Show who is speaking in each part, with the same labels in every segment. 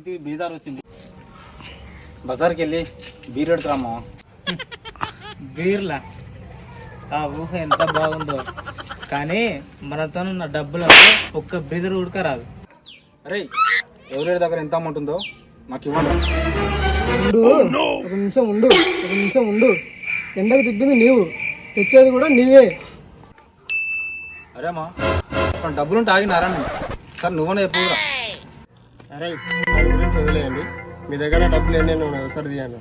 Speaker 1: తిరిగి బీజార్ వచ్చింది. బజార్కి వెళ్ళి బీర్ పెడుతురామా.
Speaker 2: బీర్లా ఆ ఊహ ఎంత బాగుందో, కానీ మనతోనున్న డబ్బులకు ఒక్క బీదరు ఉడకరాదు.
Speaker 1: అరే ఎవరి దగ్గర ఎంత అమౌంట్ ఉందో నాకు ఇవ్వండి.
Speaker 3: ఒక నిమిషం ఉండు. ఎండకు తిప్పింది నీవు, తెచ్చేది కూడా నీవే.
Speaker 1: అరే అమ్మా డబ్బులుంటే ఆగినారా సార్? నువ్వనే చెప్పురా.
Speaker 4: అరే దాని గురించి వదిలేయండి. మీ దగ్గర డబ్బులు ఏంటి? నేను ఒకసారి తీయండి.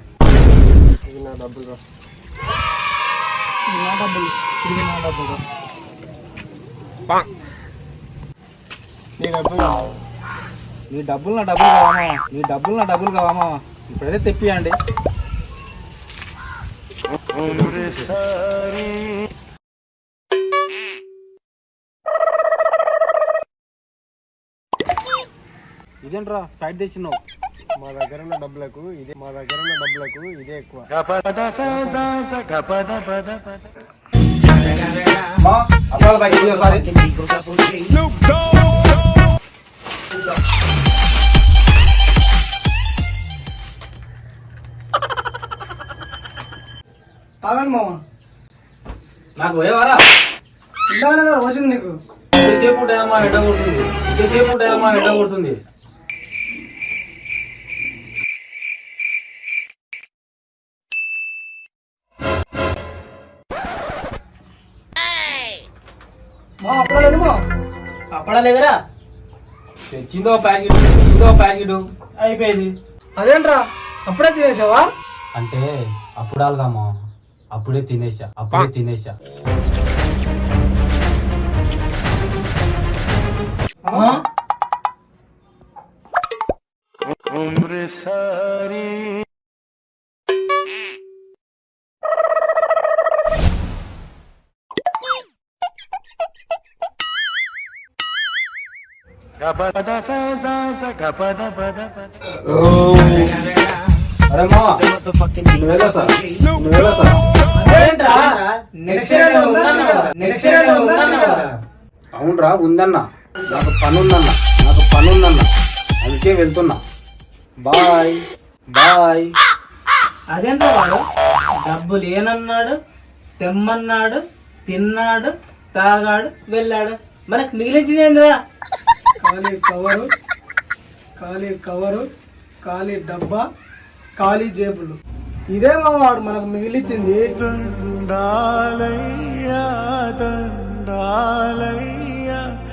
Speaker 4: ఇది నా డబ్బులు రా.
Speaker 3: నా డబ్బులు
Speaker 4: నీ డబ్బులు
Speaker 1: నా డబ్బులు కావామా? ఇప్పుడైతే తెప్పియండి. ఇదేంట్రా స్ప్రైట్ తెచ్చినావు?
Speaker 4: మా దగ్గర ఉన్న డబ్బులకు ఇదే ఎక్కువ.
Speaker 3: తాగండి మామ.
Speaker 1: నాకు పోయేవారా?
Speaker 3: ఇందాకనే కదా వచ్చింది నీకు.
Speaker 1: ఎంతసేపు టైమా ఎట్ట కొడుతుంది?
Speaker 3: మా అప్పడలేదు మా.
Speaker 2: అప్పడలేదురా?
Speaker 1: తెచ్చిందో ప్యాకెట్ అయిపోయింది.
Speaker 3: అదేంట్రా అప్పుడే తినేసావా?
Speaker 1: అంటే అప్పుడాలుగామా, అప్పుడే తినేసా. అరే మా నువ్వేలా సార్? అవునరా ఉందన్నా, నాకు పనుందన్నా, అందుకే వెళ్తున్నా. బాయ్.
Speaker 2: అదేంటో వాడు డబ్బులు ఏనన్నాడు, తెమ్మన్నాడు, తిన్నాడు, తాగాడు, వెళ్ళాడు. మనకు మిగిలించింది ఏందిరా?
Speaker 3: ఖాళీ కవరు, ఖాళీ డబ్బా, ఖాళీ జేబులు. ఇదే మా వాడు మనకు మిగిలిచ్చింది.